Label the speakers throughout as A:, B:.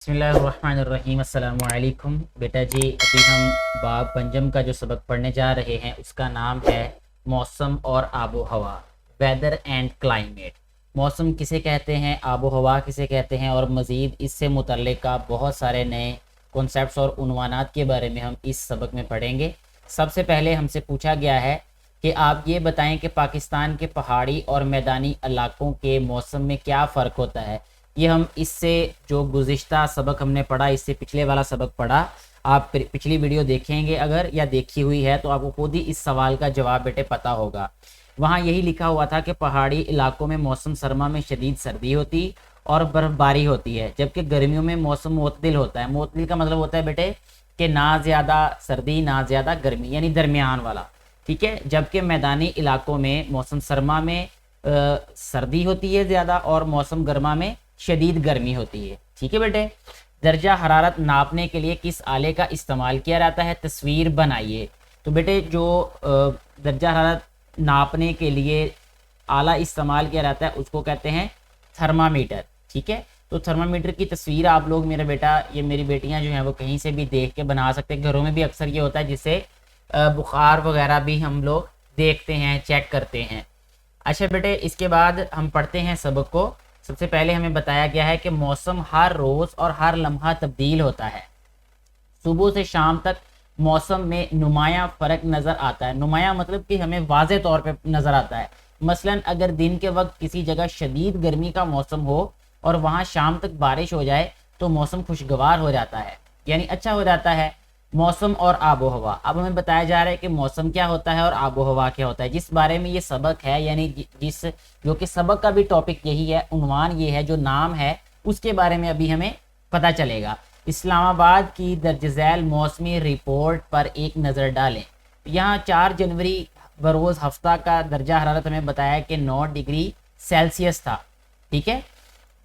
A: बिस्मिल्लाहिर्रहमानिर्रहीम अस्सलामु अलैकुम। बेटा जी, अभी हम बाब पंजम का जो सबक पढ़ने जा रहे हैं उसका नाम है मौसम और आबो हवा, वेदर एंड क्लाइमेट। मौसम किसे कहते हैं, आबो हवा किसे कहते हैं, और मज़ीद इससे मुतल्लिक़ बहुत सारे नए कॉन्सेप्ट्स और उन्वानात के बारे में हम इस सबक में पढ़ेंगे। सबसे पहले हमसे पूछा गया है कि आप ये बताएं कि पाकिस्तान के पहाड़ी और मैदानी इलाकों के मौसम में क्या फ़र्क होता है। ये हम इससे जो गुज़िश्ता सबक हमने पढ़ा, इससे पिछले वाला सबक पढ़ा, आप पिछली वीडियो देखेंगे अगर, या देखी हुई है तो आपको खुद ही इस सवाल का जवाब बेटे पता होगा। वहाँ यही लिखा हुआ था कि पहाड़ी इलाकों में मौसम सरमा में शदीद सर्दी होती और बर्फ़बारी होती है, जबकि गर्मियों में मौसम मोतदिल होता है। मोतदिल का मतलब होता है बेटे कि ना ज़्यादा सर्दी ना ज़्यादा गर्मी, यानी दरमियान वाला, ठीक है। जबकि मैदानी इलाकों में मौसम सरमा में सर्दी होती है ज़्यादा और मौसम गर्मा में शदीद गर्मी होती है, ठीक है बेटे। दर्जा हरारत नापने के लिए किस आले का इस्तेमाल किया जाता है, तस्वीर बनाइए। तो बेटे जो दर्जा हरारत नापने के लिए आला इस्तेमाल किया जाता है उसको कहते हैं थर्मामीटर, ठीक है। तो थर्मामीटर की तस्वीर आप लोग, मेरा बेटा, ये मेरी बेटियां जो हैं वो कहीं से भी देख के बना सकते हैं। घरों में भी अक्सर ये होता है जिससे बुखार वगैरह भी हम लोग देखते हैं, चेक करते हैं। अच्छा बेटे, इसके बाद हम पढ़ते हैं सबक को। सबसे पहले हमें बताया गया है कि मौसम हर रोज़ और हर लम्हा तब्दील होता है। सुबह से शाम तक मौसम में नुमाया फ़र्क नज़र आता है। नुमाया मतलब कि हमें वाज़े तौर पे नज़र आता है। मसलन अगर दिन के वक्त किसी जगह शदीद गर्मी का मौसम हो और वहाँ शाम तक बारिश हो जाए तो मौसम खुशगवार हो जाता है, यानी अच्छा हो जाता है। मौसम और आबो हवा, अब हमें बताया जा रहा है कि मौसम क्या होता है और आबो हवा क्या होता है, जिस बारे में ये सबक है, यानी जिस जो कि सबक का भी टॉपिक यही है, उन्वान ये है, जो नाम है उसके बारे में अभी हमें पता चलेगा। इस्लामाबाद की दर्ज झैल मौसमी रिपोर्ट पर एक नज़र डालें। यहाँ 4 जनवरी बरोज़ हफ्ता का दर्जा हरारत हमें बताया कि 9 डिग्री सेल्सियस था, ठीक है।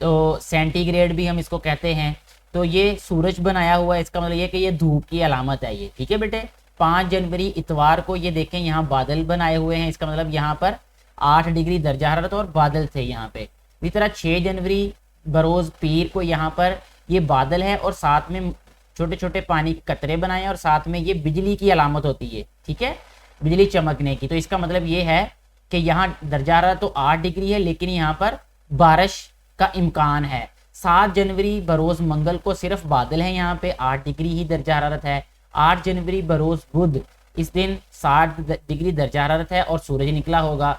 A: तो सेंटीग्रेड भी हम इसको कहते हैं। तो ये सूरज बनाया हुआ है, इसका मतलब ये कि ये धूप की अलामत है ये, ठीक है बेटे। 5 जनवरी इतवार को ये देखें यहाँ बादल बनाए हुए हैं, इसका मतलब यहाँ पर 8 डिग्री दर्जा हरारत और बादल थे यहाँ पे। इसी तरह 6 जनवरी बरोज़ पीर को यहाँ पर ये बादल है और साथ में छोटे छोटे पानी के कतरे बनाए और साथ में ये बिजली की अलामत होती है, ठीक है, बिजली चमकने की। तो इसका मतलब ये है कि यहाँ दर्जा हरारत तो 8 डिग्री है लेकिन यहाँ पर बारिश का इम्कान है। 7 जनवरी बरोज़ मंगल को सिर्फ बादल है, यहाँ पे 8 डिग्री ही दर्जा हरारत है। 8 जनवरी बरोज़ बुध, इस दिन 60 डिग्री दर्जा हरारत है और सूरज निकला होगा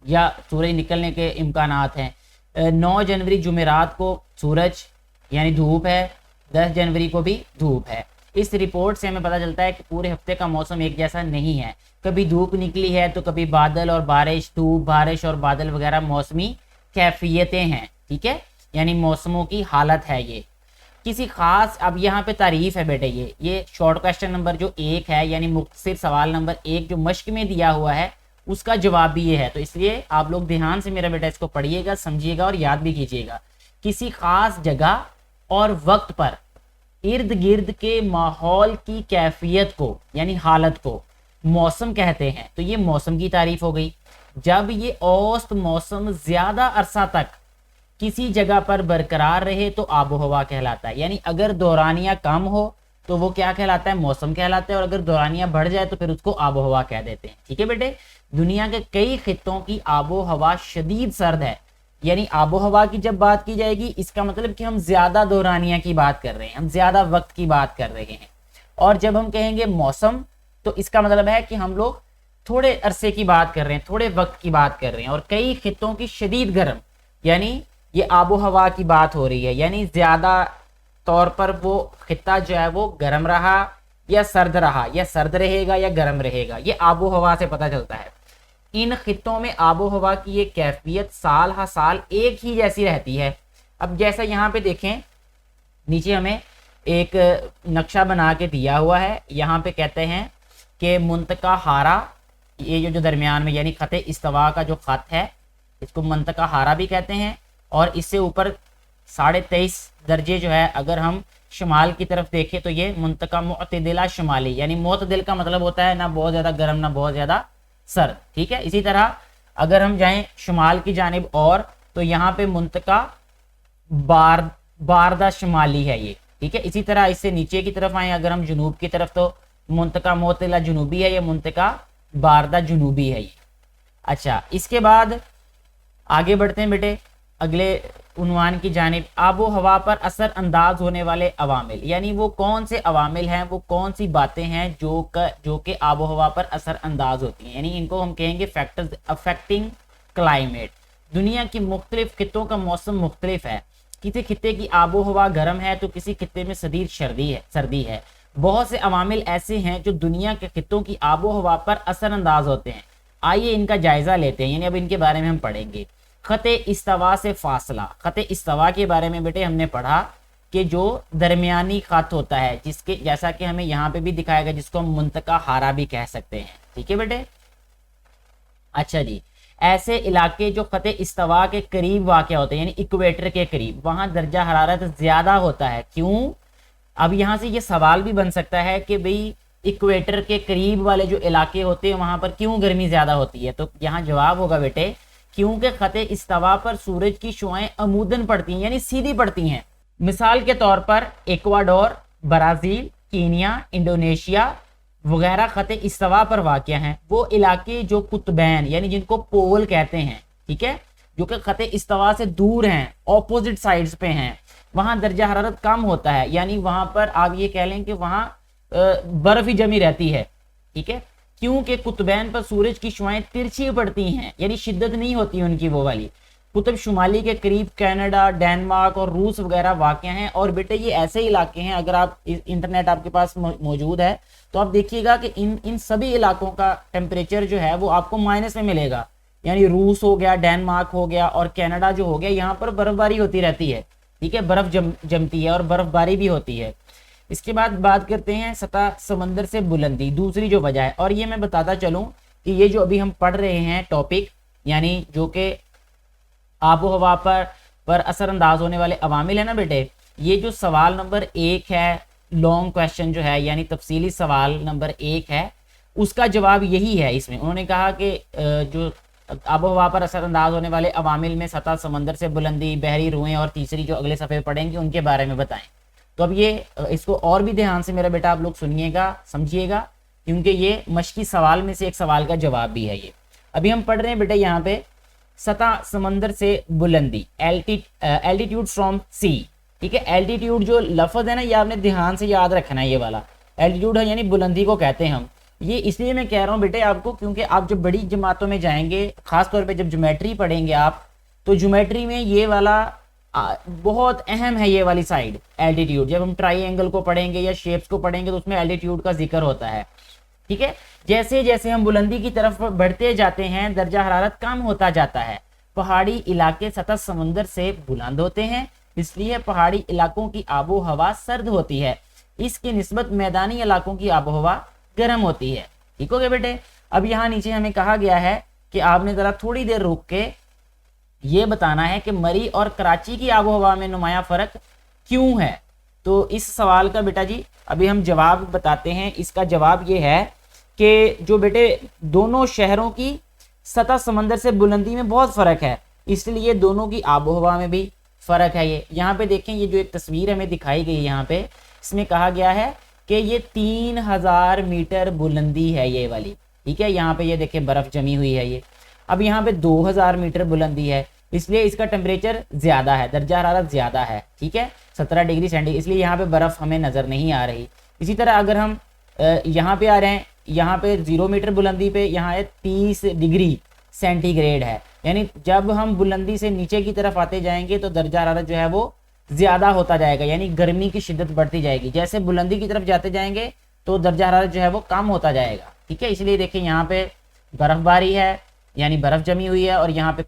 A: या सूरज निकलने के इम्कानात हैं। 9 जनवरी जुमेरात को सूरज यानी धूप है। 10 जनवरी को भी धूप है। इस रिपोर्ट से हमें पता चलता है कि पूरे हफ्ते का मौसम एक जैसा नहीं है, कभी धूप निकली है तो कभी बादल और बारिश, धूप बारिश और बादल वगैरह मौसमी कैफियतें हैं, ठीक है, यानी मौसमों की हालत है ये किसी खास। अब यहाँ पे तारीफ है बेटे, ये शॉर्ट क्वेश्चन नंबर जो 1 है, यानी मुख्तसर सवाल नंबर 1 जो मश्क में दिया हुआ है उसका जवाब भी ये है। तो इसलिए आप लोग ध्यान से मेरा बेटा इसको पढ़िएगा, समझिएगा और याद भी कीजिएगा। किसी खास जगह और वक्त पर इर्द गिर्द के माहौल की कैफियत को यानी हालत को मौसम कहते हैं। तो ये मौसम की तारीफ हो गई। जब ये औसत मौसम ज्यादा अरसा तक किसी जगह पर बरकरार रहे तो आबो हवा कहलाता है, यानी अगर दौरानिया कम हो तो वो क्या कहलाता है, मौसम कहलाता है, और अगर दौरानिया बढ़ जाए तो फिर उसको आबो हवा कह देते हैं, ठीक है बेटे। दुनिया के कई खित्तों की आबो हवा शदीद सर्द है, यानी आबो हवा की जब बात की जाएगी इसका मतलब कि हम ज्यादा दौरानिया की बात कर रहे हैं, हम ज्यादा वक्त की बात कर रहे हैं। और जब हम कहेंगे मौसम तो इसका मतलब है कि हम लोग थोड़े अरसे की बात कर रहे हैं, थोड़े वक्त की बात कर रहे हैं। और कई खित्तों की शदीद गर्म, यानी ये आबो हवा की बात हो रही है, यानी ज्यादा तौर पर वो खित्ता जो है वो गर्म रहा या सर्द रहा, या सर्द रहेगा या गर्म रहेगा, ये आबो हवा से पता चलता है। इन खित्तों में आबो हवा की ये कैफियत साल हर साल एक ही जैसी रहती है। अब जैसा यहाँ पे देखें, नीचे हमें एक नक्शा बना के दिया हुआ है, यहाँ पे कहते हैं कि मुंतका हारा, ये जो दरमियान में यानी खत इस्तवा का जो खत है इसको मुंतका हारा भी कहते हैं। और इससे ऊपर 23.5 दर्जे जो है, अगर हम शुमाल की तरफ देखें तो ये मुंतका मुअतदिला शुमाली, यानी मुअतदिल का मतलब होता है ना बहुत ज़्यादा गर्म ना बहुत ज़्यादा सर्द, ठीक है। इसी तरह अगर हम जाएं शुमाल की जानिब और तो यहाँ पे मुंतका बारदा शुमाली है ये, ठीक है। इसी तरह इससे नीचे की तरफ आए अगर हम जुनूब की तरफ, तो मुंतका मोतला जुनूबी है, ये मुंतका बारदा जुनूबी है ये। अच्छा, इसके बाद आगे बढ़ते हैं बेटे अगले उन्वान की जानिब। आबो हवा पर असर अंदाज होने वाले अवामिल, यानी वो कौन से अवामिल हैं, वो कौन सी बातें हैं जो कि आबो हवा पर असर अंदाज होती हैं, यानी इनको हम कहेंगे फैक्टर्स अफेक्टिंग क्लाइमेट। दुनिया की मुख्तलिफ खित्तों का मौसम मुख्तलिफ है, किसी खित्ते की आबो हवा गर्म है तो किसी खित्ते में शदीद सर्दी है। बहुत से अवामिल ऐसे हैं जो दुनिया के खित्तों की आबो हवा पर असरअंदाज होते हैं। आइए इनका जायजा लेते हैं, यानी अब इनके बारे में हम पढ़ेंगे। खते इस्तवा से फासला, खते इस्तवा के बारे में बेटे हमने पढ़ा कि जो दरमियानी खत होता है, जिसके जैसा कि हमें यहाँ पे भी दिखाया गया, जिसको हम मुंतका हारा भी कह सकते हैं, ठीक है बेटे। अच्छा जी, ऐसे इलाके जो खते इस्तवा के करीब वाक़ होते हैं, यानी इक्वेटर के करीब, वहां दर्जा हरारत ज्यादा होता है। क्यों? अब यहाँ से ये सवाल भी बन सकता है कि भाई इक्वेटर के करीब वाले जो इलाके होते हैं वहां पर क्यों गर्मी ज्यादा होती है, तो यहाँ जवाब होगा बेटे क्योंकि खते इस्तवा पर सूरज की शुआएं अमूदन पड़ती हैं, यानी सीधी पड़ती हैं। मिसाल के तौर पर इक्वाडोर, ब्राजील, कीनिया, इंडोनेशिया वगैरह खते इस्तवा पर वाक़ हैं। वो इलाके जो कुतबैन यानी जिनको पोल कहते हैं, ठीक है, जो कि खते इस्तवा से दूर हैं, ऑपोजिट साइड्स पे हैं, वहां दर्जा हरारत कम होता है, यानी वहां पर आप ये कह लें कि वहां बर्फ ही जमी रहती है, ठीक है। क्योंकि कुतबैन पर सूरज की शुआएं तिरछी पड़ती हैं, यानी शिद्दत नहीं होती उनकी वो वाली। कुतुब शुमाली के करीब कनाडा, डेनमार्क और रूस वगैरह वाक़ हैं। और बेटे ये ऐसे इलाके हैं, अगर आप इंटरनेट आपके पास मौजूद है तो आप देखिएगा कि इन सभी इलाकों का टेम्परेचर जो है वो आपको माइनस में मिलेगा, यानी रूस हो गया, डेनमार्क हो गया और कनाडा जो हो गया, यहाँ पर बर्फबारी होती रहती है, ठीक है, बर्फ जमती है और बर्फबारी भी होती है। इसके बाद बात करते हैं सतह समंदर से बुलंदी, दूसरी जो वजह है। और ये मैं बताता चलूं कि ये जो अभी हम पढ़ रहे हैं टॉपिक, यानी जो कि आबो हवा पर असरअंदाज होने वाले अवामिल है ना बेटे, ये जो सवाल नंबर 1 है, लॉन्ग क्वेश्चन जो है, यानी तफसीली सवाल नंबर 1 है, उसका जवाब यही है। इसमें उन्होंने कहा कि जो आबो हवा पर असरअंदाज होने वाले अवामिल में सतह समंदर से बुलंदी, बहरी रुएं और तीसरी जो अगले सफ़े पढ़ेंगे उनके बारे में बताएं। तो अब ये इसको और भी ध्यान से मेरा बेटा आप लोग सुनिएगा, समझिएगा, क्योंकि ये मश्की सवाल में से एक सवाल का जवाब भी है। ये अभी हम पढ़ रहे हैं बेटा यहाँ पे सतह समंदर से बुलंदी, एल्टीट्यूड फ्रॉम सी, ठीक है। एल्टीट्यूड जो लफ्ज़ है ना, ये आपने ध्यान से याद रखना है, ये वाला एल्टीट्यूड है यानी बुलंदी को कहते हैं हम। ये इसलिए मैं कह रहा हूँ बेटे आपको, क्योंकि आप जब बड़ी जमातों में जाएंगे, खास तौर पे जब ज्योमेट्री पढ़ेंगे आप, तो ज्योमेट्री में ये वाला बहुत अहम है, ये वाली साइड एल्टीट्यूड। जब हम ट्राइंगल को पढ़ेंगे या शेप्स को पढ़ेंगे तो उसमें एल्टीट्यूड का जिक्र होता है, ठीक है। जैसे जैसे हम बुलंदी की तरफ बढ़ते जाते हैं दर्जा हरारत कम होता जाता है। पहाड़ी इलाके सतह समुंदर से बुलंद होते हैं, इसलिए पहाड़ी इलाकों की आबो हवा सर्द होती है। इसकी निस्बत मैदानी इलाकों की आबो हवा गर्म होती है, ठीक हो गया बेटे। अब यहाँ नीचे हमें कहा गया है कि आपने जरा थोड़ी देर रुक के ये बताना है कि मरी और कराची की आबो हवा में नुमाया फर्क क्यों है। तो इस सवाल का बेटा जी अभी हम जवाब बताते हैं। इसका जवाब ये है कि जो बेटे दोनों शहरों की सतह समंदर से बुलंदी में बहुत फ़र्क है, इसलिए दोनों की आबो हवा में भी फ़र्क है। ये यहाँ पे देखें, ये जो एक तस्वीर हमें दिखाई गई यहाँ पे, इसमें कहा गया है कि ये 3000 मीटर बुलंदी है ये वाली, ठीक है। यहाँ पे ये देखें बर्फ़ जमी हुई है ये। अब यहाँ पे 2000 मीटर बुलंदी है, इसलिए इसका टेम्परेचर ज़्यादा है, दर्जा हरारत ज़्यादा है, ठीक है, 17 डिग्री सेंटीग्रेड, इसलिए यहाँ पे बर्फ़ हमें नज़र नहीं आ रही। इसी तरह अगर हम यहाँ पे आ रहे हैं, यहाँ पे 0 मीटर बुलंदी पे यहाँ है 30 डिग्री सेंटीग्रेड है, यानी जब हम बुलंदी से नीचे की तरफ आते जाएंगे तो दर्जा हरारत जो है वो ज़्यादा होता जाएगा, यानी गर्मी की शिद्दत बढ़ती जाएगी। जैसे बुलंदी की तरफ जाते जाएंगे तो दर्जा हरारत जो है वो कम होता जाएगा, ठीक है। इसलिए देखिए यहाँ पे बर्फबारी है, यानी बर्फ़ जमी हुई है, और यहाँ पे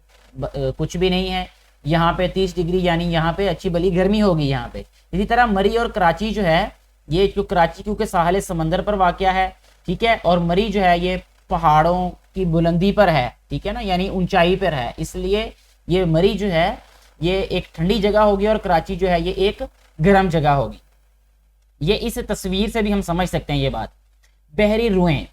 A: कुछ भी नहीं है। यहाँ पे 30 डिग्री, यानी यहाँ पे अच्छी भली गर्मी होगी यहाँ पे। इसी तरह मरी और कराची जो है, ये जो कराची क्योंकि साहले समंदर पर वाक़या है, ठीक है, और मरी जो है ये पहाड़ों की बुलंदी पर है, ठीक है ना, यानी ऊंचाई पर है, इसलिए ये मरी जो है ये एक ठंडी जगह होगी और कराची जो है ये एक गर्म जगह होगी। ये इस तस्वीर से भी हम समझ सकते हैं ये बात। बहरी रुएं,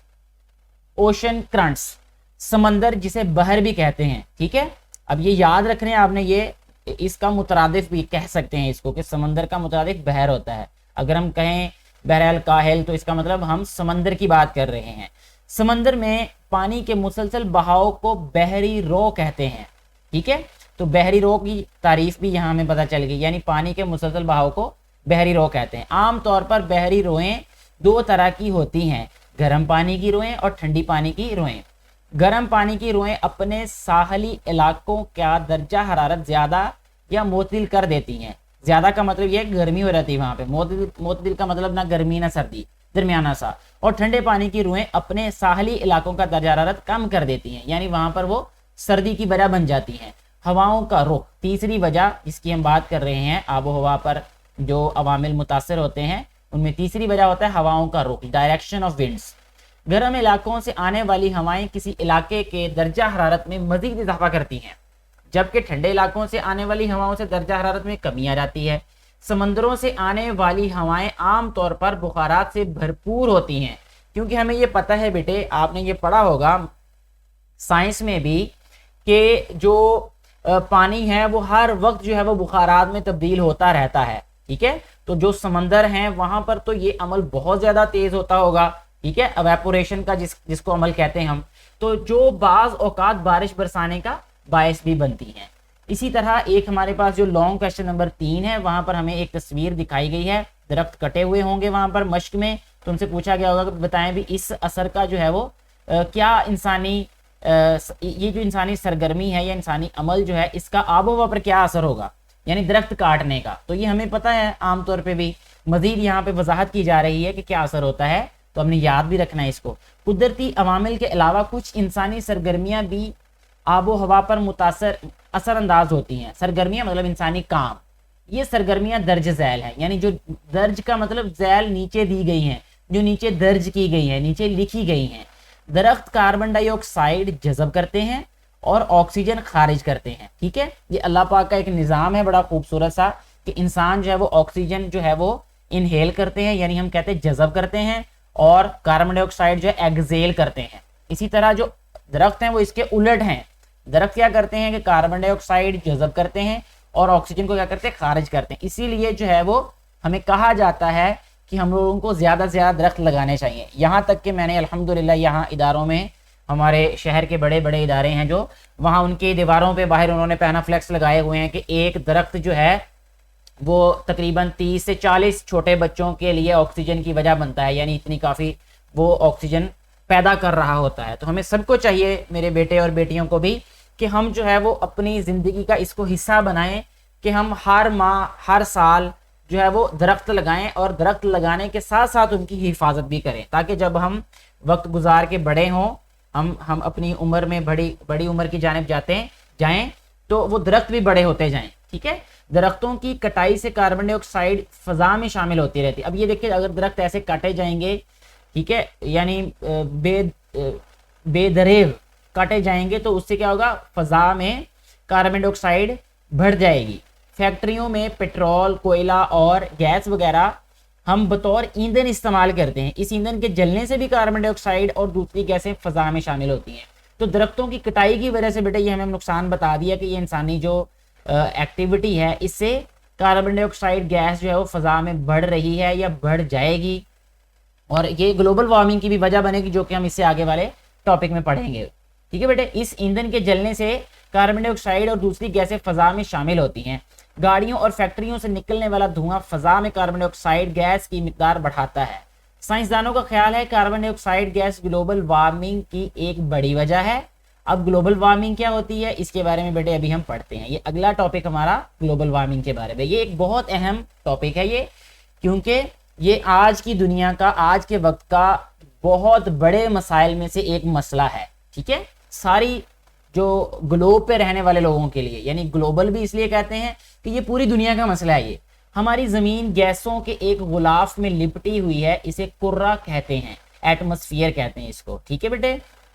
A: ओशन करंट्स, समंदर जिसे बहर भी कहते हैं, ठीक है। अब ये याद रखने आपने, ये इसका मुतरादिफ भी कह सकते हैं इसको, कि समंदर का मुतरादिफ बहर होता है। अगर हम कहें बहरहाल काहिल तो इसका मतलब हम समंदर की बात कर रहे हैं। समंदर में पानी के मुसलसल बहाव को बहरी रो कहते हैं। ठीक है, तो बहरी रो की तारीफ भी यहाँ हमें पता चल गई, यानी पानी के मुसलसल बहाव को बहरी रो कहते हैं। आमतौर पर बहरी रोएं दो तरह की होती हैं, गर्म पानी की रोएं और ठंडी पानी की रोएं। गर्म पानी की रोएं अपने साहली इलाकों का दर्जा हरारत ज्यादा या मोतदिल कर देती हैं। ज्यादा का मतलब यह गर्मी हो जाती है वहां पे, मोतदिल का मतलब ना गर्मी ना सर्दी, दरमियाना सा। और ठंडे पानी की रोएं अपने साहली इलाकों का दर्जा हरारत कम कर देती हैं, यानी वहां पर वो सर्दी की वजह बन जाती हैं। हवाओं का रुख, तीसरी वजह जिसकी हम बात कर रहे हैं, आबो हवा पर जो अवामिल मुतासर होते हैं उनमें तीसरी वजह होता है हवाओं का रुख, डायरेक्शन ऑफ विंड्स। गर्म इलाकों से आने वाली हवाएं किसी इलाके के दर्जा हरारत में मजीद इजाफा करती हैं, जबकि ठंडे इलाकों से आने वाली हवाओं से दर्जा हरारत में कमी आ जाती है। समंदरों से आने वाली हवाएं आमतौर पर बुखारात से भरपूर होती हैं, क्योंकि हमें ये पता है बेटे, आपने ये पढ़ा होगा साइंस में भी, कि जो पानी है वो हर वक्त जो है वो बुखारात में तब्दील होता रहता है। ठीक है, तो जो समंदर हैं वहां पर तो ये अमल बहुत ज्यादा तेज होता होगा। ठीक है, एवेपोरेशन का जिसको अमल कहते हैं हम, तो जो बाज औकात बारिश बरसाने का बायस भी बनती हैं। इसी तरह एक हमारे पास जो लॉन्ग क्वेश्चन नंबर 3 है, वहां पर हमें एक तस्वीर दिखाई गई है, दरख्त कटे हुए होंगे वहां पर मश्क में, तुमसे पूछा गया होगा कि बताएं भी इस असर का जो है वो क्या इंसानी ये जो इंसानी सरगर्मी है या इंसानी अमल जो है इसका आबो हवा पर क्या असर होगा, यानी दरख्त काटने का। तो ये हमें पता है आमतौर पे भी, मजीद यहाँ पे वजाहत की जा रही है कि क्या असर होता है, तो हमने याद भी रखना है इसको। कुदरती अवामिल के अलावा कुछ इंसानी सरगर्मियां भी आबो हवा पर मुतासर असरअंदाज होती हैं। सरगर्मियां मतलब इंसानी काम, ये सरगर्मियां दर्ज झैल हैं, यानी जो दर्ज का मतलब झैल नीचे दी गई हैं, जो नीचे दर्ज की गई है, नीचे लिखी गई हैं। दरख्त कार्बन डाइऑक्साइड जज़ब करते हैं और ऑक्सीजन खारिज करते हैं। ठीक है, ये अल्लाह पाक का एक निज़ाम है बड़ा खूबसूरत सा, कि इंसान जो है वो ऑक्सीजन जो है वो इनहेल करते हैं, यानी हम कहते हैं जज़ब करते हैं, और कार्बन डाइऑक्साइड जो है एक्सेल करते हैं। इसी तरह जो दरख्त हैं वो इसके उलट हैं, दरख्त क्या करते हैं कि कार्बन डाइऑक्साइड जज़ब करते हैं और ऑक्सीजन को क्या करते हैं, खारिज करते हैं। इसीलिए जो है वो हमें कहा जाता है कि हम लोगों को ज़्यादा से ज़्यादा दरख्त लगाने चाहिए। यहाँ तक कि मैंने अल्हम्दुलिल्लाह यहाँ इदारों में, हमारे शहर के बड़े बड़े इदारे हैं जो, वहाँ उनकी दीवारों पे बाहर उन्होंने पैनाफ्लेक्स लगाए हुए हैं कि एक दरख्त जो है वो तकरीबन 30 से 40 छोटे बच्चों के लिए ऑक्सीजन की वजह बनता है, यानी इतनी काफ़ी वो ऑक्सीजन पैदा कर रहा होता है। तो हमें सबको चाहिए, मेरे बेटे और बेटियों को भी, कि हम जो है वो अपनी ज़िंदगी का इसको हिस्सा बनाएं कि हम हर माह हर साल जो है वो दरख्त लगाएं, और दरख्त लगाने के साथ साथ उनकी हिफाजत भी करें, ताकि जब हम वक्त गुजार के बड़े हों, हम अपनी उम्र में बड़ी उम्र की जानिब जाएं तो वो दरख्त भी बड़े होते जाएं। ठीक है, दरख्तों की कटाई से कार्बन डाइऑक्साइड फ़ज़ा में शामिल होती रहती है। अब ये देखिए, अगर दरख्त ऐसे काटे जाएंगे, ठीक है, यानी बेदरेग काटे जाएंगे, तो उससे क्या होगा, फ़ज़ा में कार्बन डाइऑक्साइड बढ़ जाएगी। फैक्ट्रियों में पेट्रोल, कोयला और गैस वगैरह हम बतौर ईंधन इस्तेमाल करते हैं, इस ईंधन के जलने से भी कार्बन डाइऑक्साइड और दूसरी गैसें फ़ज़ा में शामिल होती हैं। तो दरख्तों की कटाई की वजह से बेटे ये हमें नुकसान बता दिया कि ये इंसानी जो एक्टिविटी है, इससे कार्बन डाइऑक्साइड गैस जो है वो फ़ज़ा में बढ़ रही है या बढ़ जाएगी, और ये ग्लोबल वार्मिंग की भी वजह बनेगी, जो कि हम इससे आगे वाले टॉपिक में पढ़ेंगे। ठीक है बेटे, इस ईंधन के जलने से कार्बन डाइऑक्साइड और दूसरी गैसें फ़ज़ा में शामिल होती हैं। गाड़ियों और फैक्ट्रियों से निकलने वाला धुआं फ़ज़ा में कार्बन डाइऑक्साइड गैस की मिक़दार बढ़ाता है। साइंसदानों का ख्याल है carbon dioxide gas global warming की एक बड़ी वजह है। अब ग्लोबल वार्मिंग क्या होती है, इसके बारे में बेटे अभी हम पढ़ते हैं। ये अगला टॉपिक हमारा ग्लोबल वार्मिंग के बारे में, ये एक बहुत अहम टॉपिक है ये, क्योंकि ये आज की दुनिया का, आज के वक्त का बहुत बड़े मसाइल में से एक मसला है। ठीक है, सारी जो ग्लोब पे रहने वाले लोगों के लिए, यानी ग्लोबल भी इसलिए कहते हैं कि ये पूरी दुनिया का मसला है। ये हमारी ज़मीन गैसों के एक गुलाफ में लिपटी हुई है, इसे कुर्रा कहते हैं, एटमॉस्फेयर कहते हैं इसको। ठीक है बेटे,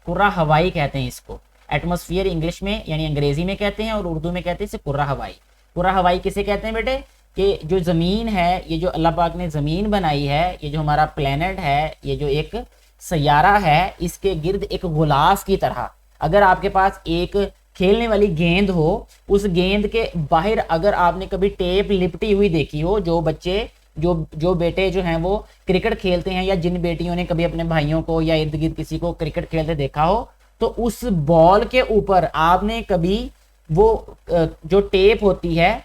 A: कुर्रा हवाई कहते हैं इसको। एटमॉस्फेयर इंग्लिश में यानी अंग्रेजी में कहते हैं, और उर्दू में कहते हैं इसे कुर्रा हवाई। कुर्रा हवाई किसे कहते हैं बेटे, कि जो ज़मीन है, ये जो अल्लाह पाक ने ज़मीन बनाई है, ये जो हमारा प्लेनेट है, ये जो एक सैयारा है, इसके गिर्द एक गुलाफ की तरह, अगर आपके पास एक खेलने वाली गेंद हो, उस गेंद के बाहर अगर आपने कभी टेप लिपटी हुई देखी हो, जो बच्चे जो बेटे जो हैं वो क्रिकेट खेलते हैं, या जिन बेटियों ने कभी अपने भाइयों को या इर्द गिर्द किसी को क्रिकेट खेलते देखा हो, तो उस बॉल के ऊपर आपने कभी वो जो टेप होती है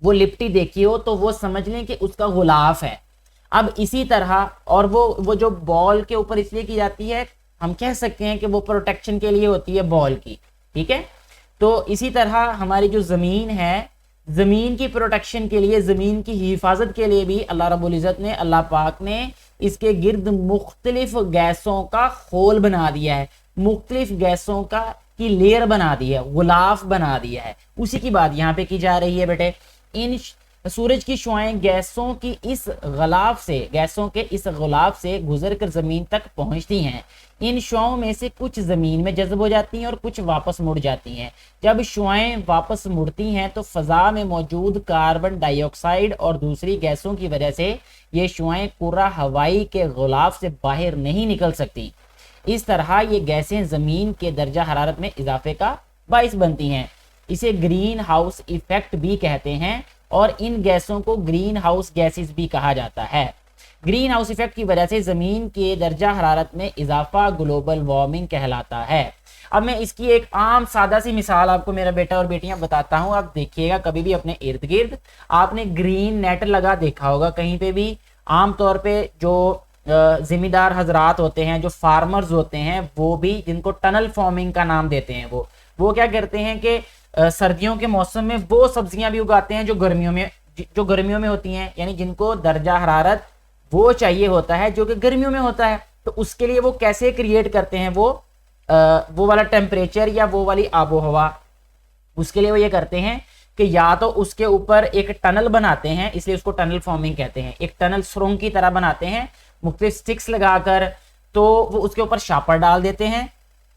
A: वो लिपटी देखी हो, तो वो समझ लें कि उसका गुलाफ है। अब इसी तरह, और वो जो बॉल के ऊपर इसलिए की जाती है, हम कह सकते हैं कि वो प्रोटेक्शन के लिए होती है बॉल की, ठीक है। तो इसी तरह हमारी जो ज़मीन है, ज़मीन की प्रोटेक्शन के लिए, ज़मीन की हिफाजत के लिए भी अल्लाह रब्बुल इज़्ज़त ने, अल्लाह पाक ने इसके गिर्द मुख्तलिफ गैसों का खोल बना दिया है, मुख्तलिफ गैसों का की लेयर बना दी है, गुलाफ बना दिया है। उसी की बात यहाँ पे की जा रही है बेटे। इन सूरज की शुआएं गैसों की इस गलाफ से, गैसों के इस गुलाफ से गुजर कर जमीन तक पहुंचती हैं। इन शुआओं में से कुछ जमीन में जज्ब हो जाती हैं और कुछ वापस मुड़ जाती हैं। जब शुआएं वापस मुड़ती हैं तो फजा में मौजूद कार्बन डाइऑक्साइड और दूसरी गैसों की वजह से ये शुआएं कुर्रा हवाई के गुलाफ से बाहर नहीं निकल सकती। इस तरह ये गैसें जमीन के दर्जा हरारत में इजाफे का बाइस बनती हैं। इसे ग्रीन हाउस इफेक्ट भी कहते हैं और इन गैसों को ग्रीन हाउस गैसेस भी कहा जाता है। ग्रीन हाउस इफेक्ट की वजह से जमीन के दर्जा हरारत में इजाफा ग्लोबल वार्मिंग कहलाता है। अब मैं इसकी एक आम सादा सी मिसाल आपको मेरा बेटा और बेटियां बताता हूं, आप देखिएगा। कभी भी अपने इर्द गिर्द आपने ग्रीन नेट लगा देखा होगा कहीं पे भी। आमतौर पे जो जिम्मेदार हजरात होते हैं, जो फार्मर्स होते हैं, वो भी, जिनको टनल फार्मिंग का नाम देते हैं, वो क्या करते हैं कि सर्दियों के मौसम में वो सब्जियां भी उगाते हैं जो गर्मियों में होती हैं, यानी जिनको दर्जा हरारत वो चाहिए होता है जो कि गर्मियों में होता है। तो उसके लिए वो कैसे क्रिएट करते हैं वो वाला टेम्परेचर या वो वाली आबो हवा, उसके लिए वो ये करते हैं कि या तो उसके ऊपर एक टनल बनाते हैं, इसलिए उसको टनल फार्मिंग कहते हैं। एक टनल सुरंग की तरह बनाते हैं मुख्तलिफ स्टिक्स लगाकर, तो वो उसके ऊपर शापर डाल देते हैं,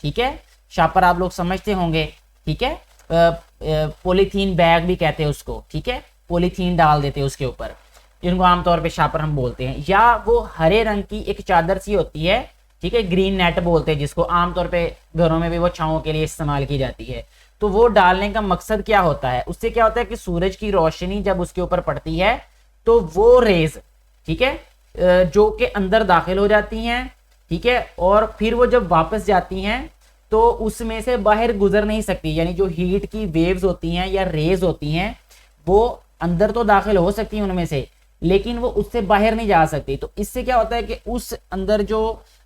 A: ठीक है। शापर आप लोग समझते होंगे, ठीक है। पॉलीथीन बैग भी कहते हैं उसको, ठीक है। पॉलीथीन डाल देते हैं उसके ऊपर, जिनको आमतौर पे शापर हम बोलते हैं। या वो हरे रंग की एक चादर सी होती है, ठीक है, ग्रीन नेट बोलते हैं जिसको, आमतौर पे घरों में भी वो छांव के लिए इस्तेमाल की जाती है। तो वो डालने का मकसद क्या होता है, उससे क्या होता है कि सूरज की रोशनी जब उसके ऊपर पड़ती है तो वो रेज, ठीक है, जो के अंदर दाखिल हो जाती हैं, ठीक है, और फिर वो जब वापस जाती हैं तो उसमें से बाहर गुजर नहीं सकती। यानी जो हीट की वेव्स होती हैं या रेज होती हैं वो अंदर तो दाखिल हो सकती हैं उनमें से, लेकिन वो उससे बाहर नहीं जा सकती। तो इससे क्या होता है कि उस अंदर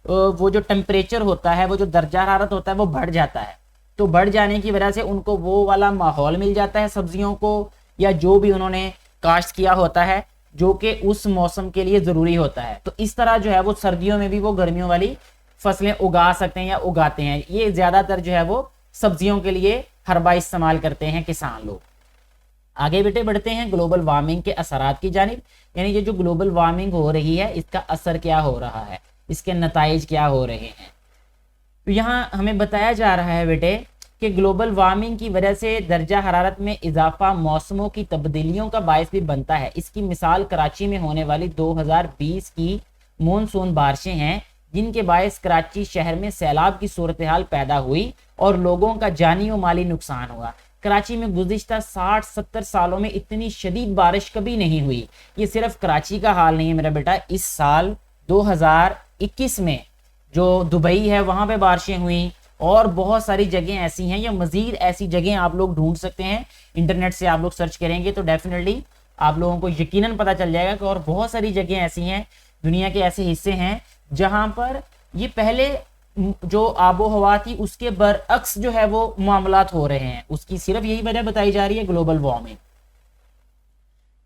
A: वो जो टेम्परेचर होता है, वो जो दर्जा हरारत होता है वो बढ़ जाता है। तो बढ़ जाने की वजह से उनको वो वाला माहौल मिल जाता है सब्जियों को, या जो भी उन्होंने काश्त किया होता है, जो कि उस मौसम के लिए जरूरी होता है। तो इस तरह जो है वो सर्दियों में भी वो गर्मियों वाली फसलें उगा सकते हैं या उगाते हैं। ये ज्यादातर जो है वो सब्जियों के लिए हरबा इस्तेमाल करते हैं किसान लोग। आगे बेटे बढ़ते हैं ग्लोबल वार्मिंग के असरात की जानिब, यानी ये जो ग्लोबल वार्मिंग हो रही है इसका असर क्या हो रहा है, इसके नताइज क्या हो रहे हैं। तो यहाँ हमें बताया जा रहा है बेटे कि ग्लोबल वार्मिंग की वजह से दर्जा हरारत में इजाफा मौसमों की तब्दीलियों का बायस भी बनता है। इसकी मिसाल कराची में होने वाली 2020 की मानसून बारिशें हैं, जिनके बायस कराची शहर में सैलाब की सूरत हाल पैदा हुई और लोगों का जानी और माली नुकसान हुआ। कराची में गुज़िश्ता 60-70 सालों में इतनी शदीद बारिश कभी नहीं हुई। ये सिर्फ कराची का हाल नहीं है मेरा बेटा, इस साल 2021 में जो दुबई है वहाँ पे बारिशें हुई और बहुत सारी जगह ऐसी हैं, या मज़ीद ऐसी जगह आप लोग ढूंढ सकते हैं। इंटरनेट से आप लोग सर्च करेंगे तो डेफिनेटली आप लोगों को यकीनन पता चल जाएगा कि और बहुत सारी जगह ऐसी हैं, दुनिया के ऐसे हिस्से हैं जहां पर ये पहले जो आबो हवा थी उसके बरअक्स जो है वो मामलात हो रहे हैं। उसकी सिर्फ यही वजह बताई जा रही है ग्लोबल वार्मिंग।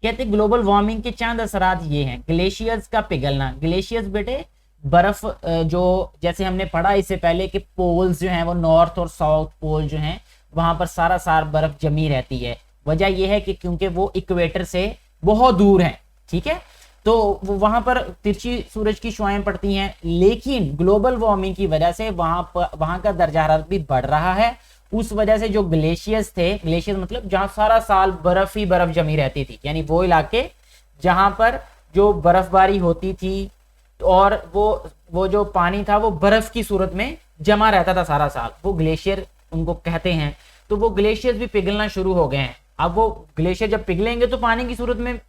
A: कहते हैं ग्लोबल वार्मिंग के चंद असरात ये हैं। ग्लेशियर्स का पिघलना, ग्लेशियर्स बेटे बर्फ, जो जैसे हमने पढ़ा इससे पहले कि पोल्स जो हैं वो नॉर्थ और साउथ पोल जो हैं वहां पर सारा सार बर्फ जमी रहती है। वजह यह है कि क्योंकि वो इक्वेटर से बहुत दूर हैं, ठीक है, तो वहां पर तिरछी सूरज की शुआएं पड़ती हैं। लेकिन ग्लोबल वार्मिंग की वजह से वहां का दर्जा हरारत भी बढ़ रहा है। उस वजह से जो ग्लेशियर्स थे, ग्लेशियर्स मतलब जहां सारा साल बर्फ ही बर्फ जमी रहती थी, यानी वो इलाके जहां पर जो बर्फबारी होती थी और वो जो पानी था वो बर्फ की सूरत में जमा रहता था सारा साल, वो ग्लेशियर उनको कहते हैं। तो वो ग्लेशियर्स भी पिघलना शुरू हो गए हैं। अब वो ग्लेशियर जब पिघलेंगे तो पानी की सूरत में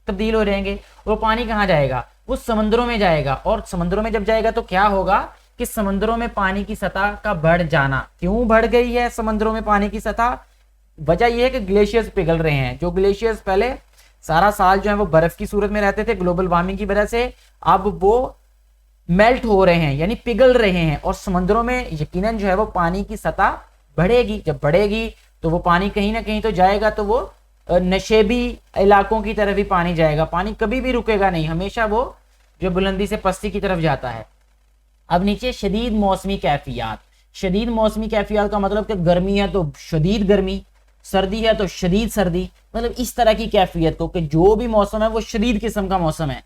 A: तब्दील हो रहेंगे, और पानी कहाँ जाएगा, वो समंदरों में जाएगा। और समंदरों में जब जाएगा तो क्या होगा कि समंदरों में पानी की सतह का बढ़ जाना। क्यों बढ़ गई है समंदरों में पानी की सतह? वजह यह है कि ग्लेशियर्स पिघल रहे हैं। जो ग्लेशियर्स पहले सारा साल जो है वो बर्फ की सूरत में रहते थे ग्लोबल वार्मिंग की वजह से, अब वो मेल्ट हो रहे हैं यानी पिघल रहे हैं, और समंदरों में यकीनन जो है वो पानी की सतह बढ़ेगी। जब बढ़ेगी तो वो पानी कहीं ना कहीं तो जाएगा, तो वो नशेबी इलाकों की तरफ ही पानी जाएगा। पानी कभी भी रुकेगा नहीं, हमेशा वो जो बुलंदी से पस्ती की तरफ जाता है। अब नीचे शदीद मौसमी कैफियत। शदीद मौसमी कैफियत का मतलब कि गर्मी है तो शदीद गर्मी, सर्दी है तो शदीद सर्दी, मतलब इस तरह की कैफियत को कि जो भी मौसम है वो शदीद किस्म का मौसम है।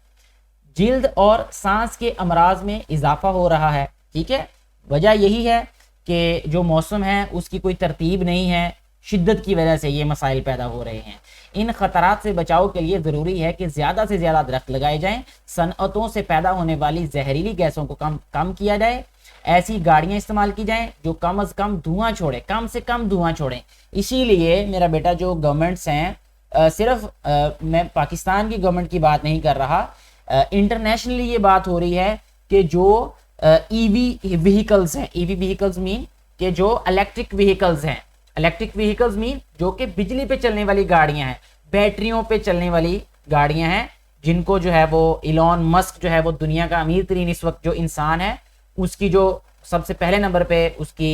A: जिल्द और सांस के अमराज में इजाफा हो रहा है। ठीक है, वजह यही है कि जो मौसम है उसकी कोई तरतीब नहीं है, शिद्दत की वजह से ये मसाइल पैदा हो रहे हैं। इन खतरात से बचाव के लिए ज़रूरी है कि ज़्यादा से ज़्यादा दरख्त लगाए जाएं, सनअतों से पैदा होने वाली जहरीली गैसों को कम किया जाए, ऐसी गाड़ियां इस्तेमाल की जाएं जो कम अज़ कम धुआं छोड़े, कम से कम धुआं छोड़ें। इसीलिए मेरा बेटा जो गवर्नमेंट्स हैं, सिर्फ मैं पाकिस्तान की गवर्नमेंट की बात नहीं कर रहा, इंटरनेशनली ये बात हो रही है कि जो ईवी व्हीकल्स हैं, ईवी व्हीकल्स मीन कि जो इलेक्ट्रिक व्हीकल्स हैं, इलेक्ट्रिक व्हीकल्स मीन जो कि बिजली पे चलने वाली गाड़ियां हैं, बैटरियों पे चलने वाली गाड़ियां हैं, जिनको जो है वो इलॉन मस्क जो है वो दुनिया का अमीर तरीन इस वक्त जो इंसान है, उसकी जो सबसे पहले नंबर पे उसकी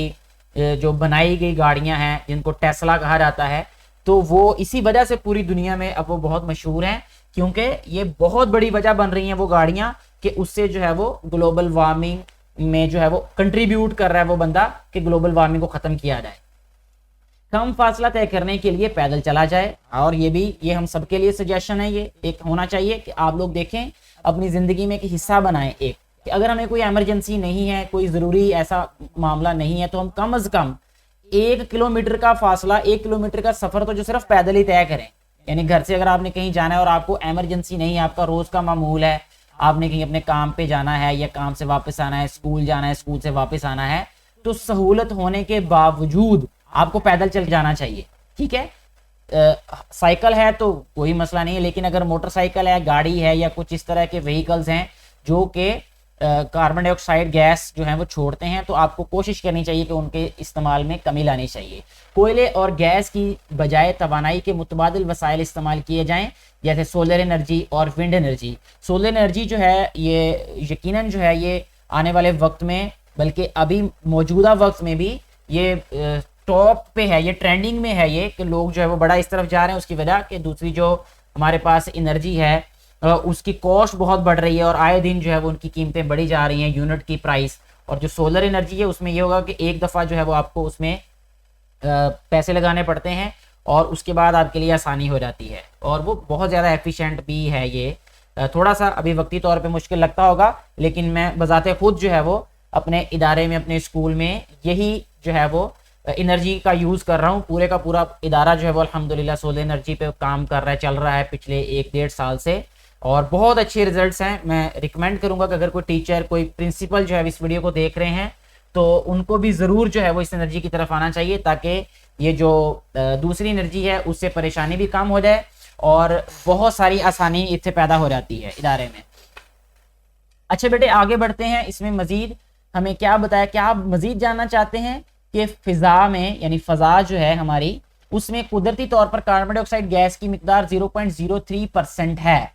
A: जो बनाई गई गाड़ियां हैं जिनको टेस्ला कहा जाता है, तो वो इसी वजह से पूरी दुनिया में अब वो बहुत मशहूर हैं, क्योंकि ये बहुत बड़ी वजह बन रही हैं वो गाड़ियां कि उससे जो है वो ग्लोबल वार्मिंग में जो है वो कंट्रीब्यूट कर रहा है वो बंदा कि ग्लोबल वार्मिंग को ख़त्म किया जाए। कम फासला तय करने के लिए पैदल चला जाए, और ये हम सबके लिए सजेशन है, ये एक होना चाहिए कि आप लोग देखें अपनी ज़िंदगी में एक हिस्सा बनाएं एक, कि अगर हमें कोई इमरजेंसी नहीं है, कोई ज़रूरी ऐसा मामला नहीं है, तो हम कम अज़ कम 1 किलोमीटर का फासला, 1 किलोमीटर का सफ़र तो जो सिर्फ पैदल ही तय करें। यानी घर से अगर आपने कहीं जाना है और आपको इमरजेंसी नहीं है, आपका रोज़ का मामूल है, आपने कहीं अपने काम पे जाना है या काम से वापस आना है, स्कूल जाना है, स्कूल से वापस आना है, तो सहूलत होने के बावजूद आपको पैदल चल जाना चाहिए। ठीक है, साइकिल है तो कोई मसला नहीं है, लेकिन अगर मोटरसाइकिल है, गाड़ी है या कुछ इस तरह के व्हीकल्स हैं जो कि कार्बन डाइऑक्साइड गैस जो है वो छोड़ते हैं, तो आपको कोशिश करनी चाहिए कि उनके इस्तेमाल में कमी लानी चाहिए। कोयले और गैस की बजाय तवानाई के मुतबादिल वसाइल इस्तेमाल किए जाएं, जैसे सोलर एनर्जी और विंड एनर्जी। सोलर एनर्जी जो है ये यकीनन जो है ये आने वाले वक्त में, बल्कि अभी मौजूदा वक्त में भी ये टॉप पे है, ये ट्रेंडिंग में है, ये कि लोग जो है वो बड़ा इस तरफ जा रहे हैं। उसकी वजह कि दूसरी जो हमारे पास एनर्जी है उसकी कॉस्ट बहुत बढ़ रही है, और आए दिन जो है वो उनकी कीमतें बढ़ी जा रही हैं, यूनिट की प्राइस। और जो सोलर एनर्जी है उसमें ये होगा कि एक दफ़ा जो है वो आपको उसमें पैसे लगाने पड़ते हैं और उसके बाद आपके लिए आसानी हो जाती है, और वो बहुत ज़्यादा एफिशिएंट भी है। ये थोड़ा सा अभी वक्ती तौर पे मुश्किल लगता होगा, लेकिन मैं बजाते खुद जो है वो अपने इदारे में, अपने स्कूल में यही जो है वो एनर्जी का यूज़ कर रहा हूँ। पूरे का पूरा इदारा जो है वो अल्हम्दुलिल्लाह सोलर एनर्जी पे काम कर रहा है, चल रहा है पिछले 1-1.5 साल से, और बहुत अच्छे रिजल्ट्स हैं। मैं रिकमेंड करूँगा कि अगर कोई टीचर, कोई प्रिंसिपल जो है इस वीडियो को देख रहे हैं, तो उनको भी ज़रूर जो है वो इस एनर्जी की तरफ आना चाहिए, ताकि ये जो दूसरी एनर्जी है उससे परेशानी भी कम हो जाए और बहुत सारी आसानी इससे पैदा हो जाती है इदारे में। अच्छा बेटे, आगे बढ़ते हैं। इसमें मज़ीद हमें क्या बताया, क्या आप मज़ीद जानना चाहते हैं कि फ़िज़ा में, यानी फ़ज़ा जो है हमारी, उसमें कुदरती तौर पर कार्बन डाइऑक्साइड गैस की मिकदार 0.03% है।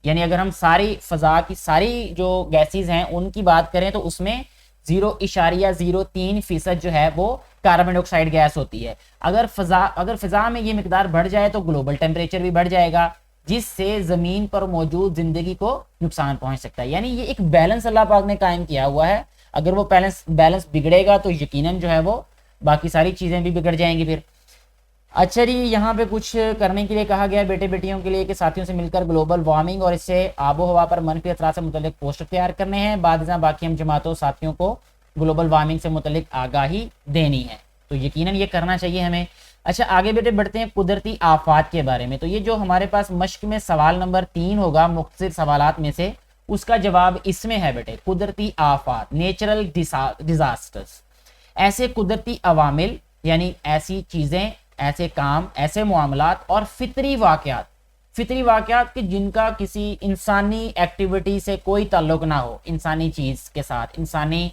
A: यानी अगर हम सारी फ़ज़ा की सारी जो गैसेस हैं उनकी बात करें तो उसमें 0.03% जो है वो कार्बन डाइऑक्साइड गैस होती है। अगर फ़ज़ा में ये मिकदार बढ़ जाए तो ग्लोबल टेम्परेचर भी बढ़ जाएगा, जिससे ज़मीन पर मौजूद ज़िंदगी को नुकसान पहुंच सकता है। यानी ये एक बैलेंस अल्लाह पाक ने कायम किया हुआ है। अगर वो बैलेंस बिगड़ेगा तो यकीनन जो है वो बाकी सारी चीज़ें भी बिगड़ जाएंगी फिर। अच्छा जी, यहाँ पे कुछ करने के लिए कहा गया बेटे बेटियों के लिए कि साथियों से मिलकर ग्लोबल वार्मिंग और इससे आबो हवा पर मनफी असरात से मुतल्लिक पोस्टर तैयार करने हैं। बाकी हम जमातों साथियों को ग्लोबल वार्मिंग से मुतल्लिक आगाही देनी है, तो यकीनन ये करना चाहिए हमें। अच्छा, आगे बेटे बढ़ते हैं कुदरती आफात के बारे में। तो ये जो हमारे पास मश्क में सवाल नंबर 3 होगा मुख्तलिफ सवालात में से, उसका जवाब इसमें है बेटे कुदरती आफात, नेचुरल डिजास्टर्स। ऐसे कुदरती अवामिल यानी ऐसी चीज़ें, ऐसे काम, ऐसे मामलात और फितरी वाक़यात कि जिनका किसी इंसानी एक्टिविटी से कोई ताल्लुक ना हो, इंसानी चीज़ के साथ, इंसानी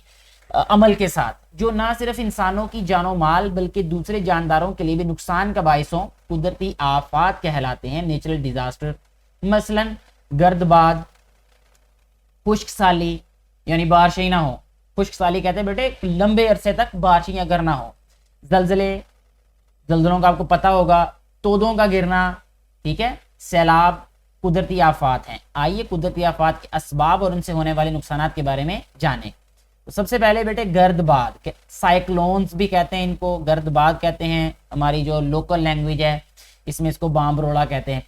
A: अमल के साथ, जो ना सिर्फ इंसानों की जानो माल बल्कि दूसरे जानदारों के लिए भी नुकसान का बाइस हो, कुदरती आफात कहलाते हैं, नेचुरल डिजास्टर। मसलन गर्दबाद, खुश्क साली, यानी बारिश ही ना हो। खुश्क साली कहते हैं बेटे लंबे अरसे तक बारिश अगर ना हो। जल्जलों का आपको पता होगा, तोदों का गिरना, ठीक है, सैलाब, कुदरती आफात हैं। आइए कुदरती आफात के असबाब और उनसे होने वाले नुकसान के बारे में जानें। तो सबसे पहले बेटे गर्दबाद, साइक्लोन्स भी कहते हैं इनको, गर्दबाद कहते हैं। हमारी जो लोकल लैंग्वेज है इसमें इसको बामरोड़ा कहते हैं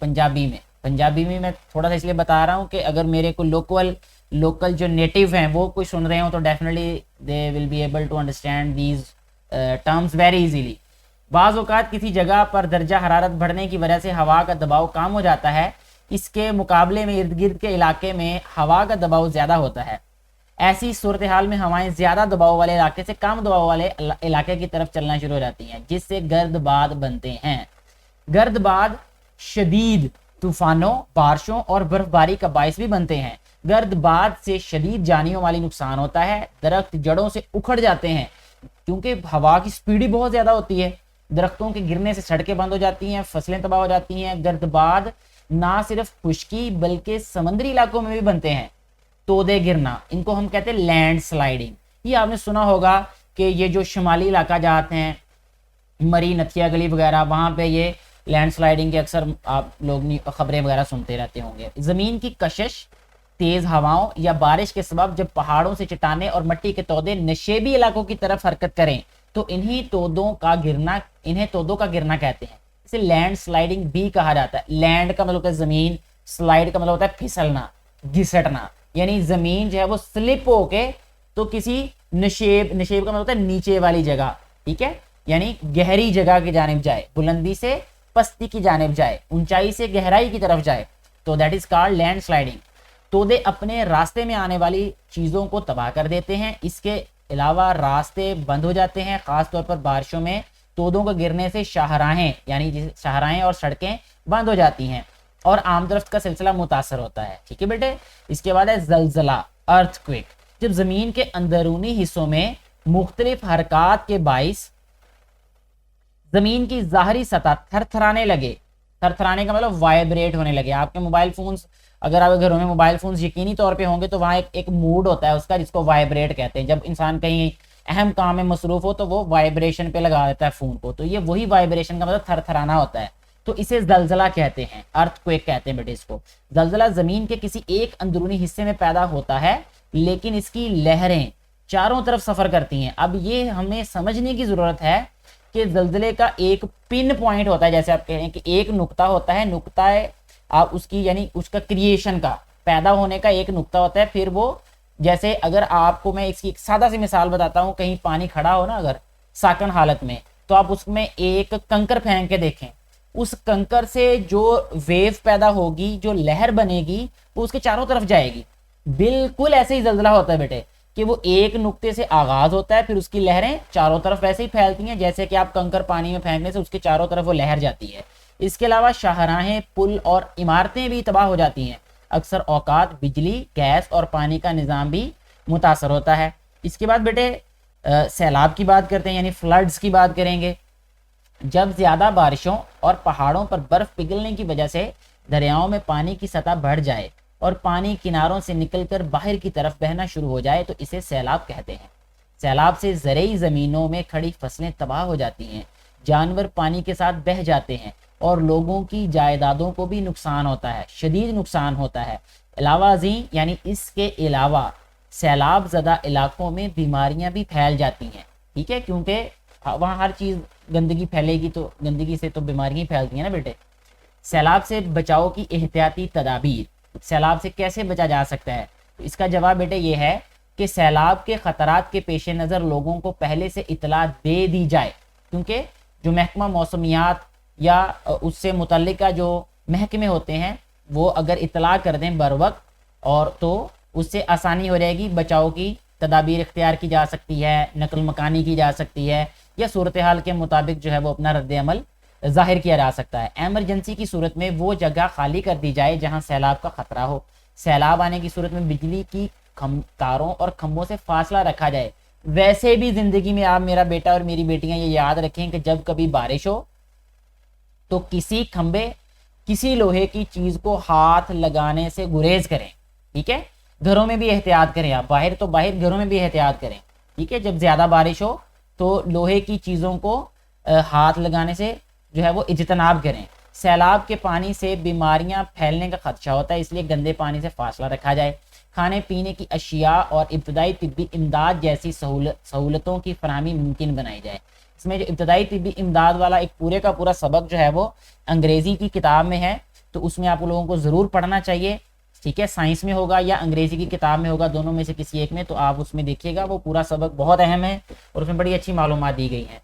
A: पंजाबी में मैं थोड़ा सा इसलिए बता रहा हूँ कि अगर मेरे को लोकल जो नेटिव हैं वो कोई सुन रहे हो तो definitely they will be able to understand these terms very easily. बाज़ औक़ात किसी जगह पर दर्जा हरारत बढ़ने की वजह से हवा का दबाव कम हो जाता है, इसके मुकाबले में इर्द गिर्द के इलाके में हवा का दबाव ज़्यादा होता है। ऐसी सूरत हाल में हवाएं ज़्यादा दबाव वाले इलाके से कम दबाव वाले इलाके की तरफ चलना शुरू हो जाती हैं, जिससे गर्दबाद बनते हैं। गर्दबाद शदीद तूफानों, बारिशों और बर्फबारी का बायस भी बनते हैं। गर्दबाद से शदीद जानियों वाली नुकसान होता है, दरख्त जड़ों से उखड़ जाते हैं क्योंकि हवा की स्पीड ही बहुत ज़्यादा होती है। दरख्तों के गिरने से सड़कें बंद हो जाती हैं, फसलें तबाह हो जाती हैं। गर्दबाद ना सिर्फ खुश्की बल्कि समंदरी इलाकों में भी बनते हैं। तोदे गिरना, इनको हम कहते हैं लैंड स्लाइडिंग। ये आपने सुना होगा कि ये जो शुमाली इलाका जाते हैं, मरी, नथिया गली वगैरह, वहाँ पे ये लैंड स्लाइडिंग के अक्सर आप लोग खबरें वगैरह सुनते रहते होंगे। ज़मीन की कशिश, तेज़ हवाओं या बारिश के सबब जब पहाड़ों से चट्टानें और मिट्टी के तोदे नशेबी इलाकों की तरफ हरकत करें तो इन्हें तोदों का गिरना कहते हैं। इसे लैंड स्लाइडिंग भी कहा जाता है। लैंड का मतलब होता है ज़मीन, स्लाइड का मतलब होता है फिसलना, घिसटना, यानी ज़मीन जो है वो स्लिप होके तो किसी नशेब का मतलब होता है नीचे वाली जगह, ठीक है, यानी गहरी जगह की जानिब जाए, बुलंदी से पस्ती की जानिब जाए, ऊंचाई से गहराई की तरफ जाए, तो that is called land sliding. तोदे अपने रास्ते में आने वाली चीज़ों को तबाह कर देते हैं। इसके अलावा रास्ते बंद हो जाते हैं, ख़ासतौर पर बारिशों में तोदों के गिरने से शाहराहें और सड़कें बंद हो जाती हैं और आमदरफ्त का सिलसिला मुतासर होता है। ठीक है बेटे। इसके बाद है जलजला, अर्थक्वेक। जब ज़मीन के अंदरूनी हिस्सों में मुख्तलिफ हरकत के बाइस ज़मीन की ज़ाहरी सतह थरथराने लगे, थरथराने का मतलब वाइब्रेट होने लगे। आपके मोबाइल फ़ोन्स, अगर आप घरों में मोबाइल फ़ोन्स यकीनी तौर पे होंगे तो वहाँ एक मूड होता है उसका जिसको वाइब्रेट कहते हैं। जब इंसान कहीं अहम काम में मसरूफ़ हो तो वो वाइब्रेशन पे लगा देता है फ़ोन को, तो ये वही वाइब्रेशन का मतलब थरथराना होता है, तो इसे जलजला कहते हैं, अर्थक्वेक कहते हैं बेटे इसको। जलजला ज़मीन के किसी एक अंदरूनी हिस्से में पैदा होता है लेकिन इसकी लहरें चारों तरफ सफ़र करती हैं। अब ये हमें समझने की ज़रूरत है कि जलजले का एक पिन पॉइंट होता है, जैसे आप कह रहे हैं कि एक नुक्ता होता है, नुक्ता है आप उसकी यानी उसका क्रिएशन का, पैदा होने का एक नुक्ता होता है। फिर वो जैसे अगर आपको मैं इसकी एक सादा सी मिसाल बताता हूँ, कहीं पानी खड़ा हो ना अगर साकन हालत में, तो आप उसमें एक कंकर फेंक के देखें, उस कंकर से जो वेव पैदा होगी, जो लहर बनेगी वो उसके चारों तरफ जाएगी। बिल्कुल ऐसे ही जलजला होता है बेटे कि वो एक नुक्ते से आगाज होता है, फिर उसकी लहरें चारों तरफ वैसे ही फैलती हैं जैसे कि आप कंकर पानी में फेंकने से उसके चारों तरफ वो लहर जाती है। इसके अलावा शाहराहें, पुल और इमारतें भी तबाह हो जाती हैं। अक्सर औकात बिजली, गैस और पानी का निज़ाम भी मुतासर होता है। इसके बाद बेटे सैलाब की बात करते हैं, यानी फ्लड्स की बात करेंगे। जब ज़्यादा बारिशों और पहाड़ों पर बर्फ़ पिघलने की वजह से दरियाओं में पानी की सतह बढ़ जाए और पानी किनारों से निकलकर बाहर की तरफ बहना शुरू हो जाए तो इसे सैलाब कहते हैं। सैलाब से ज़रई ज़मीनों में खड़ी फसलें तबाह हो जाती हैं, जानवर पानी के साथ बह जाते हैं और लोगों की जायदादों को भी नुकसान होता है, शदीद नुकसान होता है। अलावाजी यानी इसके अलावा सैलाब ज़दा इलाकों में बीमारियां भी फैल जाती हैं, ठीक है, क्योंकि वहाँ हर चीज़ गंदगी फैलेगी तो गंदगी से तो बीमारियां फैलती हैं ना बेटे। सैलाब से बचाव की एहतियाती तदाबीर, सैलाब से कैसे बचा जा सकता है, तो इसका जवाब बेटे ये है कि सैलाब के ख़तरात के पेश नज़र लोगों को पहले से इतला दे दी जाए, क्योंकि जो महकमा मौसमियात या उससे मुतल्लिका जो महकमे होते हैं वो अगर इतला कर दें बर वक्त और तो उससे आसानी हो जाएगी, बचाव की तदाबीर इख्तियार की जा सकती है, नकल मकानी की जा सकती है, या सूरत हाल के मुताबिक जो है वो अपना रद्द अमल जाहिर किया जा सकता है। एमरजेंसी की सूरत में वो जगह खाली कर दी जाए जहां सैलाब का खतरा हो। सैलाब आने की सूरत में बिजली की तारों और खंभों से फासला रखा जाए। वैसे भी जिंदगी में आप, मेरा बेटा और मेरी बेटियां, ये याद रखें कि जब कभी बारिश हो तो किसी खंबे, किसी लोहे की चीज को हाथ लगाने से गुरेज करें। ठीक है, घरों में भी एहतियात करें। आप बाहर तो बाहर, घरों में भी एहतियात करें। ठीक है, जब ज्यादा बारिश हो तो लोहे की चीजों को हाथ लगाने से जो है वो इज्तनाब करें। सैलाब के पानी से बीमारियां फैलने का खदशा होता है, इसलिए गंदे पानी से फासला रखा जाए। खाने पीने की अशिया और इब्तदाई तिब्बी इमदाद जैसी सहूलतों की फराहमी मुमकिन बनाई जाए। इसमें जो इब्तदाई तिब्बी इमदाद वाला एक पूरे का पूरा सबक जो है वो अंग्रेजी की किताब में है, तो उसमें आप लोगों को ज़रूर पढ़ना चाहिए। ठीक है, साइंस में होगा या अंग्रेजी की किताब में होगा, दोनों में से किसी एक में, तो आप उसमें देखिएगा, वो पूरा सबक बहुत अहम है और उसमें बड़ी अच्छी मालूमात दी गई है।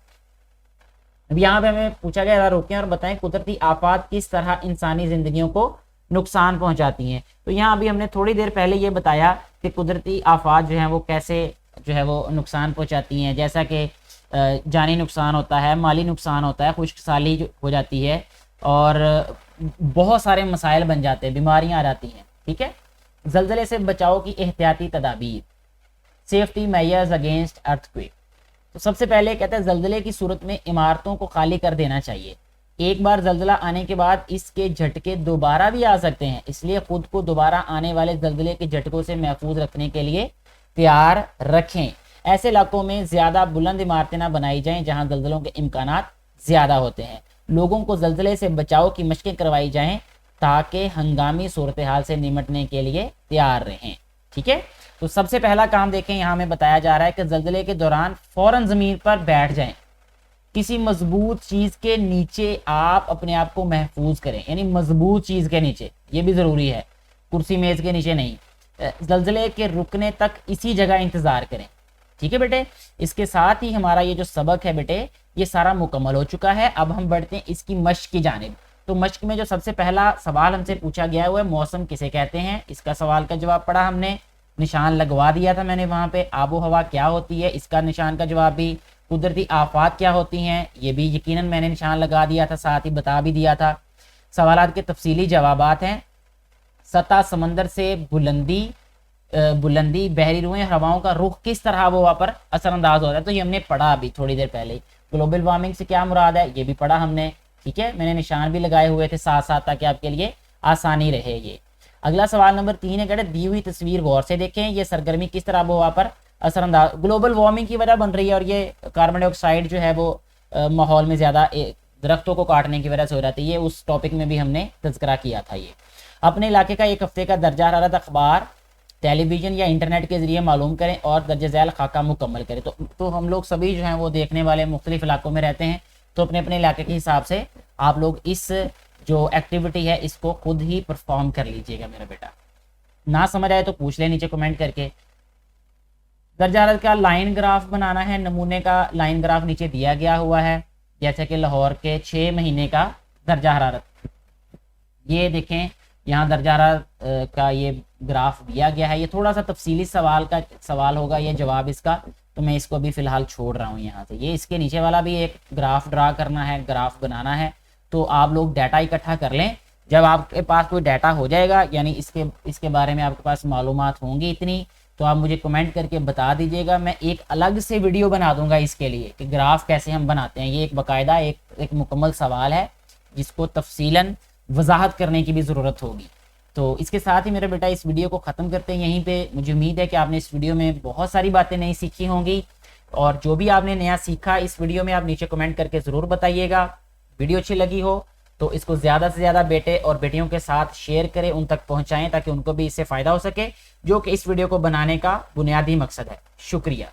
A: अब यहाँ पे हमें पूछा गया, रोकें और बताएं कुदरती आफात किस तरह इंसानी जिंदगियों को नुकसान पहुंचाती हैं। तो यहाँ अभी हमने थोड़ी देर पहले ये बताया कि कुदरती आफात जो हैं वो कैसे जो है वो नुकसान पहुंचाती हैं, जैसा कि जानी नुकसान होता है, माली नुकसान होता है, खुश्क साली जो हो जाती है और बहुत सारे मसाइल बन जाते हैं, बीमारियां आ जाती हैं। ठीक है, जल्जले से बचाव की एहतियाती तदाबीर, सेफ्टी मेजर्स अगेंस्ट अर्थक्वेक। तो सबसे पहले कहते हैं जल्जले की सूरत में इमारतों को खाली कर देना चाहिए। एक बार जल्जला आने के बाद इसके झटके दोबारा भी आ सकते हैं, इसलिए खुद को दोबारा आने वाले जल्जले के झटकों से महफूज रखने के लिए तैयार रखें। ऐसे इलाकों में ज्यादा बुलंद इमारतें ना बनाई जाएं जहां जल्जलों के इम्कानात ज्यादा होते हैं। लोगों को जल्जले से बचाव की मशकें करवाई जाएं ताकि हंगामी सूरत हाल से निपटने के लिए तैयार रहें। ठीक है, तो सबसे पहला काम देखें, यहाँ में बताया जा रहा है कि जल्जले के दौरान फौरन जमीन पर बैठ जाएं। किसी मजबूत चीज के नीचे आप अपने आप को महफूज करें, यानी मजबूत चीज के नीचे, ये भी जरूरी है, कुर्सी मेज के नीचे नहीं। जल्जले के रुकने तक इसी जगह इंतजार करें। ठीक है बेटे, इसके साथ ही हमारा ये जो सबक है बेटे ये सारा मुकम्मल हो चुका है। अब हम बढ़ते हैं इसकी मश्क की जानिब। तो मश्क में जो सबसे पहला सवाल हमसे पूछा गया है वो है मौसम किसे कहते हैं। इसका सवाल का जवाब पढ़ा हमने, निशान लगवा दिया था मैंने वहां पे। आबो हवा क्या होती है, इसका निशान का जवाब भी। कुदरती आफात क्या होती हैं, ये भी यकीनन मैंने निशान लगा दिया था, साथ ही बता भी दिया था। सवालात के तफसीली जवाबात हैं, सतह समंदर से बुलंदी, बहरी रुएं, हवाओं का रुख किस तरह वो वहाँ पर असरअंदाज होता है, तो ये हमने पढ़ा अभी थोड़ी देर पहले। ग्लोबल वार्मिंग से क्या मुराद है, ये भी पढ़ा हमने। ठीक है, मैंने निशान भी लगाए हुए थे साथ साथ ताकि आपके लिए आसानी रहे ये। अगला सवाल नंबर 3 है, कहते दी हुई तस्वीर गौर से देखें, ये सरगर्मी किस तरह वो वहाँ पर असरअंदाज, ग्लोबल वार्मिंग की वजह बन रही है और ये कार्बन डाइऑक्साइड जो है वो माहौल में ज़्यादा दरख्तों को काटने की वजह से हो जाती है। ये उस टॉपिक में भी हमने तज़किरा किया था। ये अपने इलाके का एक हफ्ते का दर्जा हरारत अखबार, टेलीविज़न या इंटरनेट के ज़रिए मालूम करें और दर्ज झैल खाका मुकम्मल करें। तो हम लोग सभी जो हैं वो देखने वाले मुख्तलिफ इलाकों में रहते हैं, तो अपने अपने इलाके के हिसाब से आप लोग इस जो एक्टिविटी है इसको खुद ही परफॉर्म कर लीजिएगा मेरा बेटा। ना समझ आए तो पूछ ले नीचे कमेंट करके। दर्जा हरारत का लाइन ग्राफ बनाना है, नमूने का लाइन ग्राफ नीचे दिया गया हुआ है, जैसे कि लाहौर के 6 महीने का दर्जा हरारत। ये देखें यहाँ दर्जा हरारत का ये ग्राफ दिया गया है। ये थोड़ा सा तफसीली सवाल होगा ये जवाब इसका, तो मैं इसको अभी फिलहाल छोड़ रहा हूँ यहाँ से। ये इसके नीचे वाला भी एक ग्राफ ड्रा करना है, ग्राफ बनाना है, तो आप लोग डाटा इकट्ठा कर लें। जब आपके पास कोई डाटा हो जाएगा, यानी इसके बारे में आपके पास मालूमात होंगी इतनी, तो आप मुझे कमेंट करके बता दीजिएगा। मैं एक अलग से वीडियो बना दूंगा इसके लिए कि ग्राफ कैसे हम बनाते हैं। ये एक बाकायदा एक मुकम्मल सवाल है जिसको तफसीलन वजाहत करने की भी ज़रूरत होगी। तो इसके साथ ही मेरे बेटा इस वीडियो को ख़त्म करते हैं यहीं पे। मुझे उम्मीद है कि आपने इस वीडियो में बहुत सारी बातें नई सीखी होंगी, और जो भी आपने नया सीखा इस वीडियो में आप नीचे कमेंट करके ज़रूर बताइएगा। वीडियो अच्छी लगी हो तो इसको ज़्यादा से ज़्यादा बेटे और बेटियों के साथ शेयर करें, उन तक पहुँचाएँ ताकि उनको भी इससे फ़ायदा हो सके, जो कि इस वीडियो को बनाने का बुनियादी मकसद है। शुक्रिया।